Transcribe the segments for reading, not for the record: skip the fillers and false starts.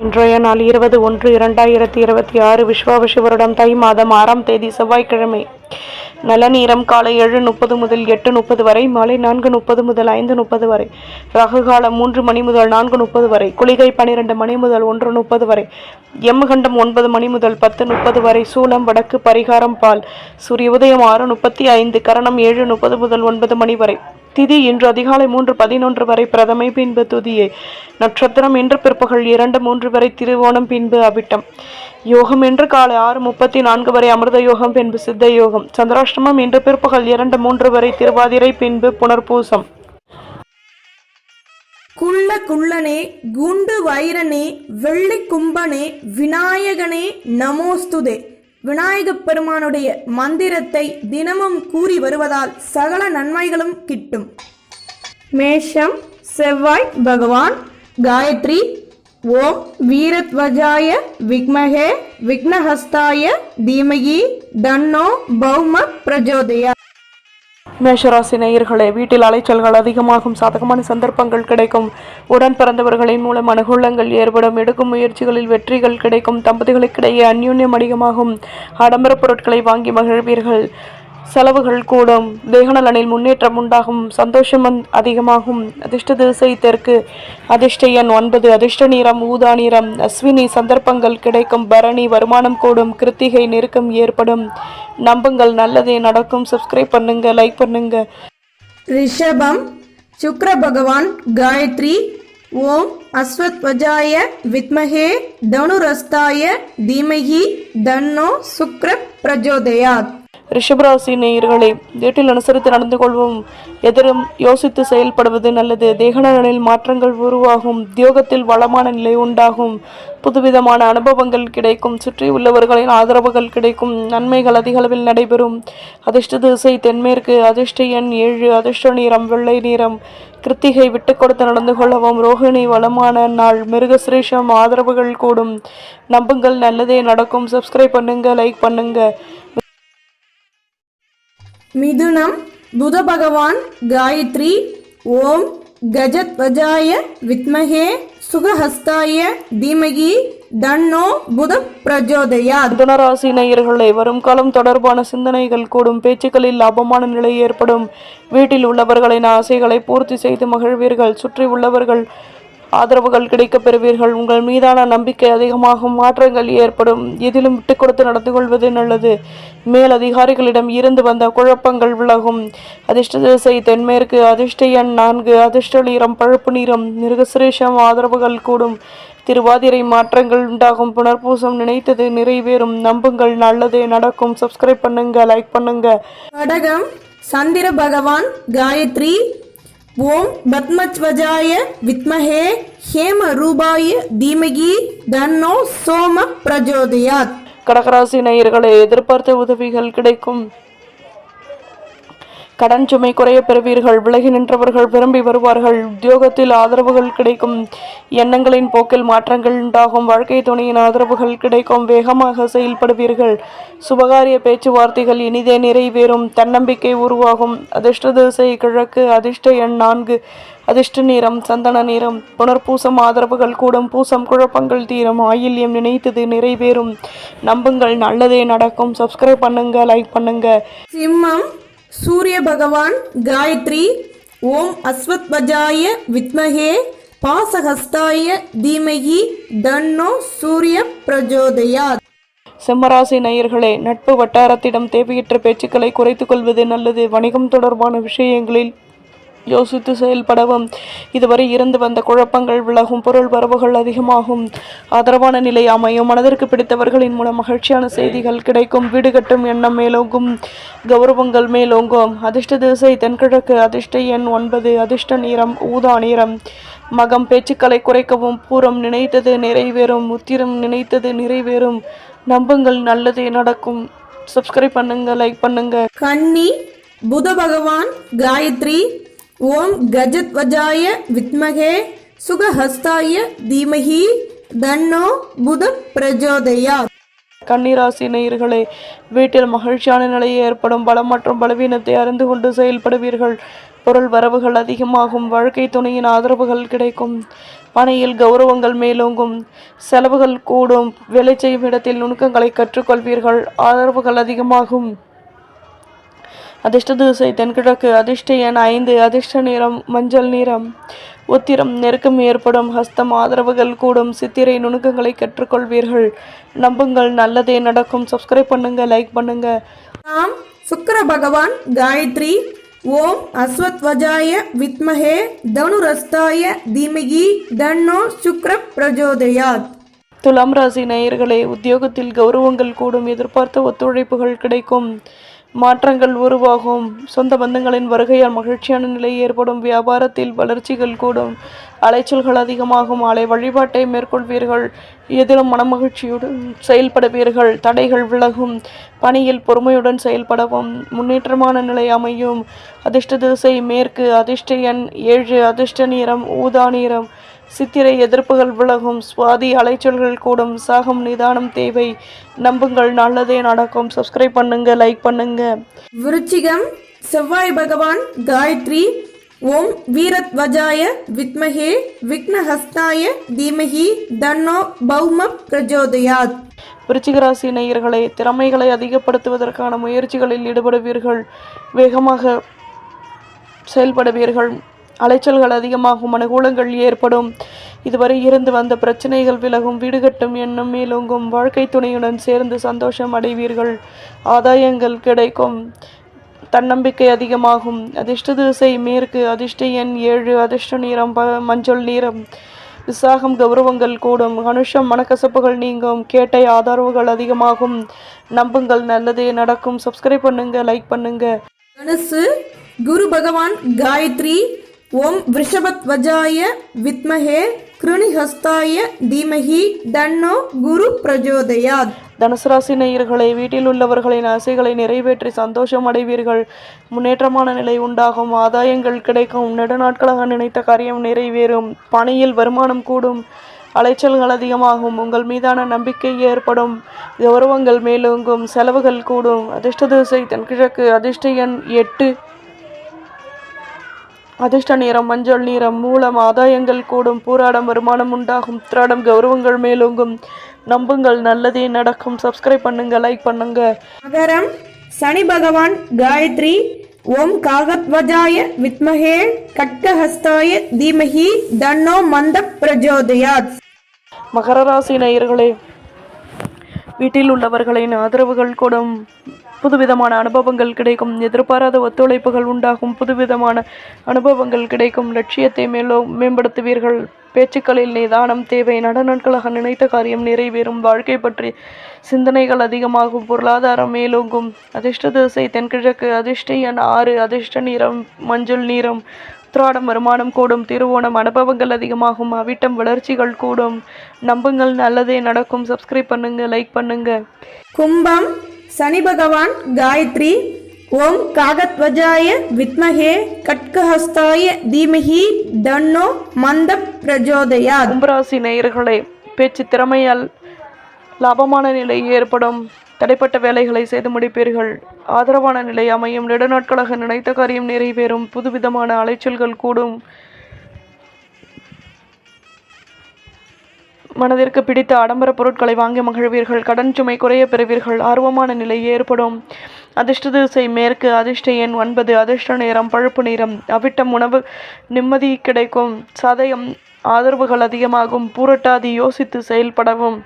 இன்றைய நாள் 20-1-2026 விஸ்வாவசு வருடம் தை மாதம் 6ஆம் தேதி செவ்வாய்க்கிழமை. நல்ல நேரம் காலை 7:30 முதல் 8:30 வரை, மாலை 4:30 முதல் 5:30 வரை. ராகு காலம் 3 மணி முதல் 4:30 வரை. குளிகை 12 மணி முதல் 1:30 வரை. யமகண்டம் 9 மணி முதல் 10:30 வரை. சூலம் வடக்கு. பரிகாரம் பால். சூரிய உதயம் 6:35. கரணம் 7:30 முதல் 9 மணி வரை. திதி இன்று அதிகாலை 3:11 வரை பிரதமை, பின்பு துதியை. நட்சத்திரம் இன்று பிற்பகல் 2:03 வரை திருவோணம், பின்பு அவிட்டம். யோகம் இன்று காலை 6:34 வரை அமிர்த யோகம், பின்பு சித்த யோகம். சந்திராஷ்டமம் இன்று பிற்பகல் 2:03 வரை திருவாதிரை, பின்பு புனர்பூசம். குள்ளனே, குண்டு வைரனே, வெள்ளி கும்பனே, விநாயகனே நமோஸ்துதே. விநாயகப் பெருமானுடைய மந்திரத்தை தினமும் கூறி வருவதால் சகல நன்மைகளும் கிட்டும். மேஷம் செவ்வாய் பகவான். காயத்ரி. ஓம் வீரத்வஜாய விக்மஹே விக்னஹஸ்தாய தீமகி தன்னோ பௌம பிரஜோதயா. மேஷராசி நேயர்களே, வீட்டில் அலைச்சல்கள் அதிகமாகும். சாதகமான சந்தர்ப்பங்கள் கிடைக்கும். உடன் பிறந்தவர்களின் மூலம் அனுகூலங்கள் ஏற்படும். எடுக்கும் முயற்சிகளில் வெற்றிகள் கிடைக்கும். தம்பதிகளுக்கிடையே அந்யோன்யம் அதிகமாகும். ஆடம்பர பொருட்களை வாங்கி மகிழ்வீர்கள். செலவுகள் கூடும். தேகநலனில் முன்னேற்றம் உண்டாகும். சந்தோஷம் அதிகமாகும். அதிர்ஷ்ட திசை தெற்கு. அதிர்ஷ்ட எண் 9. அதிர்ஷ்ட நிறம் ஊதா நிறம். அஸ்வினி சந்தர்ப்பங்கள் கிடைக்கும். பரணி வருமானம் கூடும். கிருத்திகை நெருக்கம் ஏற்படும். நம்புங்கள், நல்லதே நடக்கும். சப்ஸ்கிரைப் பண்ணுங்க, லைக் பண்ணுங்க. ரிஷபம் சுக்ர பகவான். காயத்ரி. ஓம் அஸ்வத்வஜாய வித்மஹே தனுரஸ்தாய தீமஹி தன்னோ சுக்ர பிரஜோதயாத். ரிஷபராசி நேயர்களே, வீட்டில் அனுசரித்து நடந்து கொள்வோம். எதிரும் யோசித்து செயல்படுவது நல்லது. தேகநலனில் மாற்றங்கள் உருவாகும். உத்தியோகத்தில் வளமான நிலை உண்டாகும். புதுவிதமான அனுபவங்கள் கிடைக்கும். சுற்றி உள்ளவர்களின் ஆதரவுகள் கிடைக்கும். நன்மைகள் அதிக அளவில் நடைபெறும். அதிர்ஷ்ட திசை தென்மேற்கு. அதிர்ஷ்ட எண் 7. அதிர்ஷ்ட நிறம் வெள்ளை நிறம். கிருத்திகை விட்டு கொடுத்து நடந்து கொள்ளவும். ரோகிணி வளமான நாள். மிருகசிரேஷம் ஆதரவுகள் கூடும். நம்புங்கள், நல்லதே நடக்கும். சப்ஸ்கிரைப் பண்ணுங்க, லைக் பண்ணுங்க. மிதுனம் புத பகவான். காயத்ரி. ஓம் கஜத்வஜாய வித்மஹே சுகஹஸ்தாய தீமகி தன்னோ புத பிரஜோதயாத். மிதுனராசி நேயர்களே, வரும் காலம் தொடர்பான சிந்தனைகள் கூடும். பேச்சுக்களில் லாபமான நிலை ஏற்படும். வீட்டில் உள்ளவர்களின் ஆசைகளை பூர்த்தி செய்து மகிழ்வீர்கள். சுற்றி உள்ளவர்கள் ஆதரவுகள் கிடைக்கப் பெறுவீர்கள். உங்கள் மீதான நம்பிக்கை அதிகமாகும். மாற்றங்கள் ஏற்படும். எதிலும் விட்டு கொடுத்து நடந்து கொள்வது நல்லது. மேல் அதிகாரிகளிடம் இருந்து வந்த குழப்பங்கள் விலகும். அதிர்ஷ்ட திசை தென்மேற்கு. அதிர்ஷ்ட எண் 4. அதிர்ஷ்ட நிறம் பழுப்பு நிறம். மிருகசிரேஷம் ஆதரவுகள் கூடும். திருவாதிரை மாற்றங்கள் உண்டாகும். புனர்பூசம் நினைத்தது நிறைவேறும். நம்புங்கள், நல்லதே நடக்கும். சப்ஸ்கிரைப் பண்ணுங்க, லைக் பண்ணுங்க. கடகம் சந்திர பகவான். காயத்ரி. ஓம் பத்மத்வஜாய வித்மஹே ஹேம ரூபாய தீமகி தன்னோ சோம பிரஜோதயாத். கடகராசி நேயர்களே, எதிர்பார்த்த உதவிகள் கிடைக்கும். கடன் சுமை குறைய பெறுவீர்கள். விலகி நின்றவர்கள் விரும்பி வருவார்கள். உத்தியோகத்தில் ஆதரவுகள் கிடைக்கும். எண்ணங்களின் போக்கில் மாற்றங்கள் உண்டாகும். வாழ்க்கை துணையின் ஆதரவுகள் கிடைக்கும். வேகமாக செயல்படுவீர்கள். சுபகாரிய பேச்சுவார்த்தைகள் இனிதே நிறைவேறும். தன்னம்பிக்கை உருவாகும். அதிர்ஷ்ட திசை கிழக்கு. அதிர்ஷ்ட எண் 4. அதிர்ஷ்ட நிறம் சந்தன நிறம். புனர்பூசம் ஆதரவுகள் கூடும். பூசம் குழப்பங்கள் தீரும். ஆயில்யம் நினைத்தது நிறைவேறும். நம்புங்கள், நல்லதே நடக்கும். சப்ஸ்கிரைப் பண்ணுங்க, லைக் பண்ணுங்க. சிம்மம் சூரிய பகவான். காயத்ரி. ஓம் அஸ்வத்வஜாய வித்மஹே பாசஹஸ்தாய தீமஹி தன்னோ சூரிய பிரஜோதயாத். சிம்மராசி நேயர்களே, நட்பு வட்டாரத்திடம் தேவையற்ற பேச்சுக்களை குறைத்துக் கொள்வது நல்லது. வணிகம் தொடர்பான விஷயங்களில் யோசித்து செயல்படவும். இதுவரை இருந்து வந்த குழப்பங்கள் விலகும். பொருள் வரவுகள் அதிகமாகும். ஆதரவான நிலை அமையும். மனதிற்கு பிடித்தவர்களின் மூலம் மகிழ்ச்சியான செய்திகள் கிடைக்கும். வீடு கட்டும் எண்ணம் மேலோங்கும். கௌரவங்கள் மேலோங்கும். அதிர்ஷ்ட திசை தென்கிழக்கு. அதிர்ஷ்ட எண் 9. அதிர்ஷ்ட நிறம் ஊதா நிறம். மகம் பேச்சுக்களை குறைக்கவும். பூரம் நினைத்தது நிறைவேறும். உத்திரம் நினைத்தது நிறைவேறும். நம்புங்கள், நல்லதே நடக்கும். சப்ஸ்கிரைப் பண்ணுங்க, லைக் பண்ணுங்க. கன்னி புத பகவான். காயத்ரி. ஓம் கஜத்வஜாய வித்மஹே சுகஹஸ்தாய தீமஹி தன்னோ புத பிரஜோதயாத். கன்னிராசி நேயர்களே, வீட்டில் மகிழ்ச்சியான நிலை ஏற்படும். பலம் மற்றும் பலவீனத்தை அறிந்து கொண்டு செயல்படுவீர்கள். பொருள் வரவுகள் அதிகமாகும். வாழ்க்கை துணையின் ஆதரவுகள் கிடைக்கும். பணியில் கௌரவங்கள் மேலோங்கும். செலவுகள் கூடும். வேலை செய்யும் இடத்தில் நுணுக்கங்களை கற்றுக்கொள்வீர்கள். ஆதரவுகள் அதிகமாகும். அதிர்ஷ்ட திசை தென்கிழக்கு. அதிர்ஷ்ட எண் 5. அதிர்ஷ்ட நிறம் மஞ்சள் நிறம். உத்திரம் நெருக்கம் ஏற்படும். ஹஸ்தம் ஆதரவுகள் கூடும். சித்திரை நுணுக்கங்களை கற்றுக்கொள்வீர்கள். நம்புங்கள், நல்லதே நடக்கும். சப்ஸ்கிரைப் பண்ணுங்க, லைக் பண்ணுங்க. நாம் சுக்கிர பகவான் காயத்ரி. ஓம் அஸ்வத்வஜாய வித்மஹே தனுரஸ்தாய தீமகி தன்னோ சுக்ர பிரஜோதயாத். துலாம் ராசி நேயர்களே, உத்தியோகத்தில் கௌரவங்கள் கூடும். எதிர்பார்த்த ஒத்துழைப்புகள் கிடைக்கும். மாற்றங்கள் உருவாகும். சொந்த பந்தங்களின் வருகையால் மகிழ்ச்சியான நிலை ஏற்படும். வியாபாரத்தில் வளர்ச்சிகள் கூடும். அலைச்சல்கள் அதிகமாகும். ஆலை வழிபாட்டை மேற்கொள்வீர்கள். எதிலும் மனமகிழ்ச்சியுடன் செயல்படுவீர்கள். தடைகள் விலகும். பணியில் பொறுமையுடன் செயல்படவும். முன்னேற்றமான நிலை அமையும். அதிர்ஷ்ட திசை மேற்கு. அதிர்ஷ்ட எண் 7. அதிர்ஷ்ட நிறம் ஊதா நிறம். சித்திரை எதிர்ப்புகள் விலகும். சுவாதி அலைச்சல்கள் கூடும். சாகம் நிதானம் தேவை. நம்புங்கள், நல்லதே நடக்கும். சப்ஸ்கிரைப் பண்ணுங்க, லைக் பண்ணுங்க. விருச்சிகம் செவ்வாய் பகவான் காயத்ரி. ஓம் வீரத்வஜாய வித்மஹே விக்னஹஸ்தாய தீமஹி தன்னோ பௌம பிரஜோதயாத். விருச்சிக ராசி நேயர்களே, திறமைகளை அதிகப்படுத்துவதற்கான முயற்சிகளில் ஈடுபடுவீர்கள். வேகமாக செயல்படுவீர்கள். அலைச்சல்கள் அதிகமாகும். அனுகூலங்கள் ஏற்படும். இதுவரை இருந்து வந்த பிரச்சனைகள் விலகும். வீடு கட்டும் எண்ணம் மேலோங்கும். வாழ்க்கை துணையுடன் சேர்ந்து சந்தோஷம் அடைவீர்கள். ஆதாயங்கள் கிடைக்கும். தன்னம்பிக்கை அதிகமாகும். அதிர்ஷ்ட திசை மேற்கு. அதிர்ஷ்ட எண் 7. அதிர்ஷ்ட நிறம் மஞ்சள் நிறம். விசாகம் கௌரவங்கள் கூடும். அனுஷம் மனக்கசப்புகள் நீங்கும். கேட்டை ஆதரவுகள் அதிகமாகும். நம்புங்கள், நல்லதே நடக்கும். சப்ஸ்கிரைப் பண்ணுங்க, லைக் பண்ணுங்க. தனுசு குரு பகவான் காயத்ரி. ஓம் விருஷபத்வஜாய வித்மஹே கிருணிஹஸ்தாய தீமஹி தன்னோ குரு பிரஜோதயாத். தனுசு ராசி நேயர்களே, வீட்டில் உள்ளவர்களின் ஆசைகளை நிறைவேற்றி சந்தோஷம் அடைவீர்கள். முன்னேற்றமான நிலை உண்டாகும். ஆதாயங்கள் கிடைக்கும். நெடுநாட்களாக நினைத்த காரியம் நிறைவேறும். பணியில் வருமானம் கூடும். அலைச்சல்கள் அதிகமாகும். உங்கள் மீதான நம்பிக்கை ஏற்படும். கௌரவங்கள் மேலோங்கும். செலவுகள் கூடும். அதிர்ஷ்ட திசை தென்கிழக்கு. அதிர்ஷ்ட எண் 8. அதிர்ஷ்ட நிறம் மஞ்சள் நிறம். மூலம் ஆதாயங்கள் கூடும். பூராடம் வருமானம் உண்டாகும். உத்திராடம் கௌரவங்கள் மேலோங்கும். நம்புங்கள், நல்லதே நடக்கும். சப்ஸ்கிரைப் பண்ணுங்க, லைக் பண்ணுங்க. மகரம் சனி பகவான் காயத்ரி. ஓம் காகத்வஜாய வித்மஹே கட்கஹஸ்தாய தீமஹி தன்னோ மந்த பிரஜோதயாத். மகர ராசி நேயர்களே, வீட்டில் உள்ளவர்களின் ஆதரவுகள் கூடும். புதுவிதமான அனுபவங்கள் கிடைக்கும். எதிர்பாராத ஒத்துழைப்புகள் உண்டாகும். புதுவிதமான அனுபவங்கள் கிடைக்கும். லட்சியத்தை மேம்படுத்துவீர்கள். பேச்சுக்களில் நிதானம் தேவை. நடுநாட்களாக நினைத்த காரியம் நிறைவேறும். வாழ்க்கை பற்றி சிந்தனைகள் அதிகமாகும். பொருளாதாரம் மேலோங்கும். அதிர்ஷ்ட திசை தென்கிழக்கு. அதிர்ஷ்ட எண் 6. அதிர்ஷ்ட நிறம் மஞ்சள் நிறம். உத்திராடம் வருமானம் கூடும். திருவோணம் அனுபவங்கள் அதிகமாகும். அவிட்டம் வளர்ச்சிகள் கூடும். நம்புங்கள், நல்லதே நடக்கும். சப்ஸ்கிரைப் பண்ணுங்க, லைக் பண்ணுங்க. கும்பம் சனி பகவான் காயத்ரி. ஓம் காகத்வஜாய வித்மஹே கட்கஹஸ்தாய தீமஹி தன்னோ மந்த பிரஜோதயாத். கும்பராசி நேயர்களே, பேச்சு திறமையால் லாபமான நிலை ஏற்படும். தடைப்பட்ட வேலைகளை செய்து முடிப்பீர்கள். ஆதரவான நிலை அமையும். நெடுநாட்களாக நினைத்த காரியம் நிறைவேறும். புதுவிதமான அலைச்சல்கள் கூடும். மனதிற்கு பிடித்த ஆடம்பர பொருட்களை வாங்கி மகிழ்வீர்கள். கடன் சுமை குறைய பெறுவீர்கள். ஆர்வமான நிலை ஏற்படும். அதிர்ஷ்ட திசை மேற்கு. அதிர்ஷ்ட எண் 9. அதிர்ஷ்ட நிறம் பழுப்பு நிறம். அவிட்டம் உணவு நிம்மதி கிடைக்கும். சதயம் ஆதரவுகள் அதிகமாகும். பூரட்டாதி யோசித்து செயல்படவும்.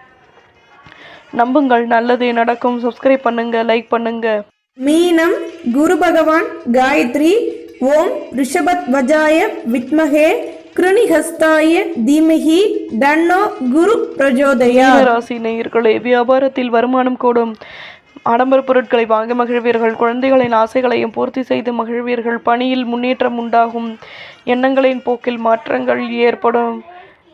நம்புங்கள், நல்லதே நடக்கும். சப்ஸ்கிரைப் பண்ணுங்க, லைக் பண்ணுங்க. மீனம் குரு பகவான் காயத்ரி. ஓம் ரிஷபத்வஜாய வித்மஹே கிருணிஹஸ்தாய தீமஹி தன்னோ குரு பிரஜோதயாத். ராசி நேயர்களே, வியாபாரத்தில் வருமானம் கூடும். ஆடம்பர பொருட்களை வாங்கி மகிழ்வீர்கள். குழந்தைகளின் ஆசைகளையும் பூர்த்தி செய்து மகிழ்வீர்கள். பணியில் முன்னேற்றம் உண்டாகும். எண்ணங்களின் போக்கில் மாற்றங்கள் ஏற்படும்.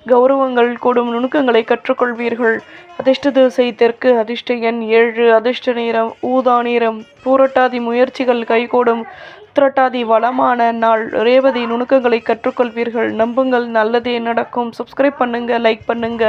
கௌரவங்கள் கூடும். நுணுக்கங்களை கற்றுக்கொள்வீர்கள். அதிர்ஷ்ட திசை தெற்கு. அதிர்ஷ்ட எண் 7. அதிர்ஷ்ட நிறம் ஊதா நிறம். பூரட்டாதி முயற்சிகள் கைகூடும். உத்திரட்டாதி வளமான நாள். ரேவதி நுணுக்கங்களை கற்றுக்கொள்வீர்கள். நம்புங்கள், நல்லதே நடக்கும். சப்ஸ்கிரைப் பண்ணுங்க, லைக் பண்ணுங்க.